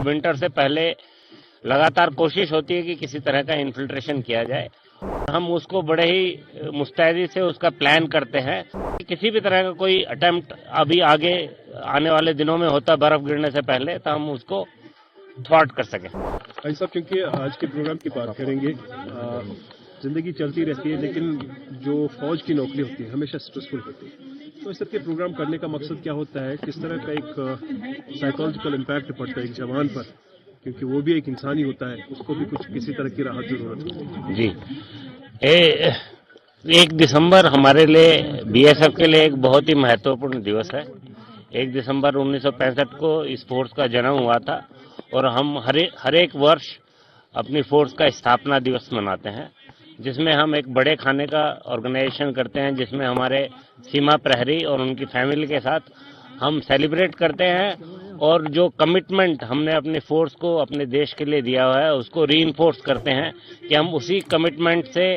Winter से पहले लगातार कोशिश होती है कि किसी तरह का इन्फिल्ट्रेशन किया जाए। हम उसको बड़े ही मुस्तैदी से उसका प्लान करते हैं। किसी भी तरह का कोई अटेम्प्ट अभी आगे आने वाले दिनों में होता बर्फ गिरने से पहले, तो हम उसको थ्वार्ट कर सकें। भाई साहब, क्योंकि आज के प्रोग्राम की बात करेंगे, जिंदगी चलती रहती है, लेकिन जो फौज की नौकरी होती है हमेशा स्ट्रेसफुल होती है। तो इस तरह के प्रोग्राम करने का मकसद क्या होता है, किस तरह का एक साइकोलॉजिकल इम्पैक्ट पड़ता है एक जवान पर, क्योंकि वो भी एक इंसान ही होता है, उसको भी कुछ किसी तरह की राहत जरूरत है। जी, 1 दिसंबर हमारे लिए, बीएसएफ के लिए एक बहुत ही महत्वपूर्ण दिवस है। 1 दिसंबर 1965 को इस फोर्स का जन्म हुआ था और हम हर एक वर्ष अपनी फोर्स का स्थापना दिवस मनाते हैं, जिसमें हम एक बड़े खाने का ऑर्गेनाइजेशन करते हैं, जिसमें हमारे सीमा प्रहरी और उनकी फैमिली के साथ हम सेलिब्रेट करते हैं और जो कमिटमेंट हमने अपनी फोर्स को अपने देश के लिए दिया हुआ है उसको रीइंफोर्स करते हैं कि हम उसी कमिटमेंट से,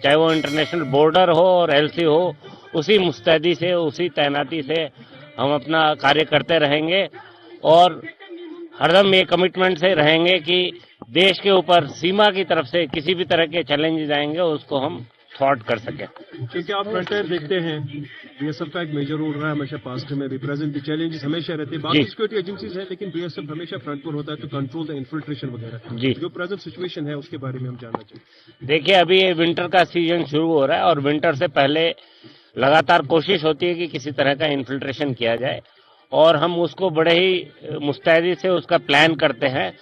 चाहे वो इंटरनेशनल बॉर्डर हो और एलसी हो, उसी मुस्तैदी से, उसी तैनाती से हम अपना कार्य करते रहेंगे और हरदम ये कमिटमेंट से रहेंगे कि देश के ऊपर सीमा की तरफ से किसी भी तरह के चैलेंजेस आएंगे उसको हम थ्वार्ट कर सकें। क्योंकि आप फ्रंटियर देखते हैं, बीएसएफ का एक मेजर रोल रहा है हमेशा, पास्ट में भी, प्रेजेंट भी चैलेंजेस हमेशा रहते हैं। बाकी सिक्योरिटी एजेंसीज है, लेकिन बीएसएफ हमेशा फ्रंट पर होता है तो कंट्रोल द इन्फिल्ट्रेशन वगैरह। जी, जो प्रेजेंट सिचुएशन है उसके बारे में हम जानना चाहिए। देखिए, अभी ये विंटर का सीजन शुरू हो रहा है और विंटर से पहले लगातार कोशिश होती है कि किसी तरह का इन्फिल्ट्रेशन किया जाए और हम उसको बड़े ही मुस्तैदी से उसका प्लान करते हैं।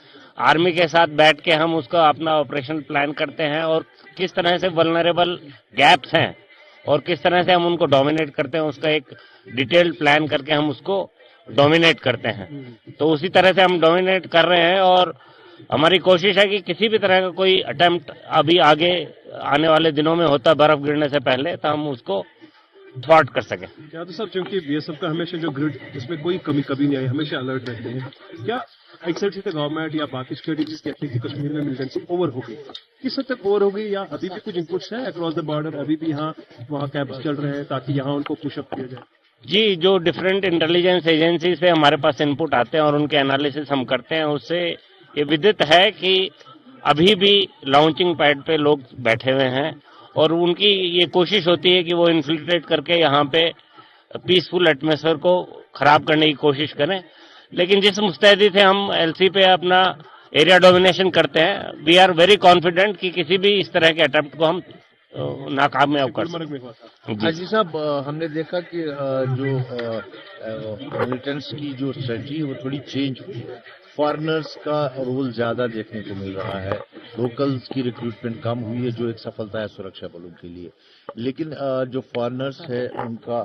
आर्मी के साथ बैठ के हम उसका अपना ऑपरेशन प्लान करते हैं और किस तरह से वल्नरेबल गैप्स हैं और किस तरह से हम उनको डोमिनेट करते हैं, उसका एक डिटेल्ड प्लान करके हम उसको डोमिनेट करते हैं। तो उसी तरह से हम डोमिनेट कर रहे हैं और हमारी कोशिश है कि किसी भी तरह का कोई अटेम्प्ट अभी आगे आने वाले दिनों में होता बर्फ गिरने से पहले, तो हम उसको थ्वार्ट कर सकें। क्या तो सब, क्योंकि बीएसएफ का हमेशा जो ग्रिड, इसमें कोई कमी कभी नहीं आई, हमेशा अलर्ट रहते हैं। क्या एक साइड से गवर्नमेंट या बाकी सिक्योरिटीज कहते हैं कि कश्मीर में मिलिटेंसी ओवर हो गई, किस हद तक ओवर हो गई, या अभी भी कुछ इनपुट्स हैं अक्रॉस द बॉर्डर, अभी भी यहाँ वहाँ कैंप्स चल रहे हैं ताकि यहाँ उनको पुशअप किया जाए? जी, जो डिफरेंट इंटेलिजेंस एजेंसी से हमारे पास इनपुट आते हैं और उनके एनालिसिस हम करते हैं, उससे ये विदित है कि अभी भी लॉन्चिंग पैड पे लोग बैठे हुए हैं और उनकी ये कोशिश होती है कि वो इन्फिल्ट्रेट करके यहाँ पे पीसफुल एटमॉस्फेयर को खराब करने की कोशिश करें। लेकिन जिस मुस्तैदी से हम एलसी पे अपना एरिया डोमिनेशन करते हैं, वी आर वेरी कॉन्फिडेंट कि किसी भी इस तरह के अटेम्प्ट को हम नाकामयाब कर सकते। हाजी साहब, हमने देखा कि जो मिलिटेंट्स की जो स्ट्रेटजी है वो थोड़ी चेंज हुई है। फॉरेनर्स का रोल ज्यादा देखने को मिल रहा है, लोकल्स की रिक्रूटमेंट कम हुई है, जो एक सफलता है सुरक्षा बलों के लिए। लेकिन जो फॉरेनर्स है उनका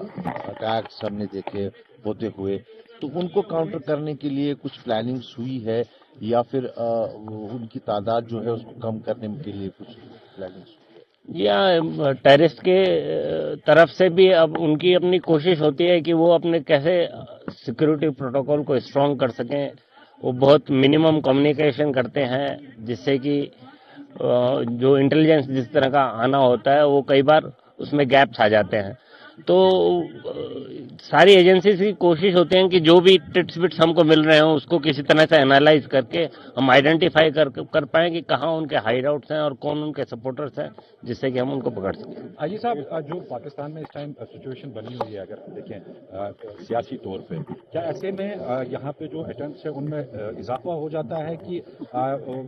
अटैक्स हमने देखे होते हुए, तो उनको काउंटर करने के लिए कुछ प्लानिंग्स हुई है या फिर उनकी तादाद जो है उसको कम करने के लिए कुछ प्लानिंग्स? या टेररिस्ट के तरफ से भी अब उनकी अपनी कोशिश होती है कि वो अपने कैसे सिक्योरिटी प्रोटोकॉल को स्ट्रांग कर सकें। वो बहुत मिनिमम कम्युनिकेशन करते हैं, जिससे कि जो इंटेलिजेंस जिस तरह का आना होता है वो कई बार उसमें गैप्स आ जाते हैं। तो सारी एजेंसी की कोशिश होती है कि जो भी टिप्स बिट्स हमको मिल रहे हैं उसको किसी तरह से एनालाइज करके हम आइडेंटिफाई कर पाएं कि कहाँ उनके हाइड आउट्स हैं और कौन उनके सपोर्टर्स हैं, जिससे कि हम उनको पकड़ सकें। हाजी साहब, जो पाकिस्तान में इस टाइम सिचुएशन बनी हुई है, अगर देखें सियासी तौर पे, क्या ऐसे में यहाँ पे जो अटेम्प्ट्स है उनमें इजाफा हो जाता है कि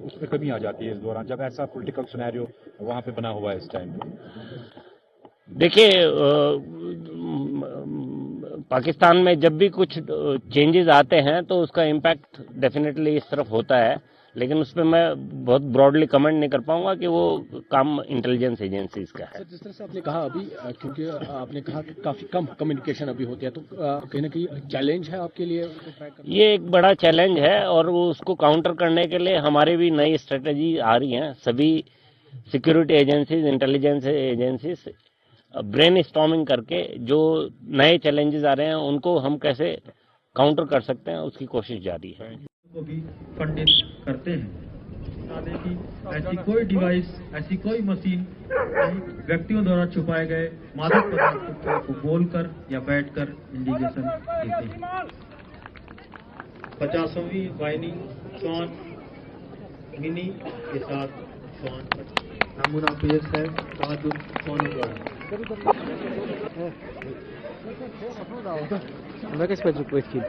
उसमें कमी आ जाती है इस दौरान, जब ऐसा पॉलिटिकल सिनेरियो वहाँ पे बना हुआ है इस टाइम? देखिए, पाकिस्तान में जब भी कुछ चेंजेस आते हैं तो उसका इम्पैक्ट डेफिनेटली इस तरफ होता है, लेकिन उस पर मैं बहुत ब्रॉडली कमेंट नहीं कर पाऊंगा कि वो काम इंटेलिजेंस एजेंसीज का है। जिस तरह से आपने कहा अभी, क्योंकि आपने कहा कि काफी कम कम्युनिकेशन अभी होती है, तो कहीं ना कहीं चैलेंज है आपके लिए? ये एक बड़ा चैलेंज है और वो उसको काउंटर करने के लिए हमारी भी नई स्ट्रेटेजी आ रही हैं। सभी security agencies, intelligence agencies brain storming करके जो नए चैलेंजेस आ रहे हैं उनको हम कैसे काउंटर कर सकते हैं, उसकी कोशिश जारी है। को भी फंडिंग करते हैं कि ऐसी कोई डिवाइस, ऐसी कोई मशीन व्यक्तियों द्वारा छुपाए गए मादक पदार्थों को बोलकर या बैठकर इंडिकेशन देते हैं। 50वीं वाइनिंग स्वान मिनी के साथ स्वान नमूना पेश है ताजुब सोनू द्वारा। Welches Spiel?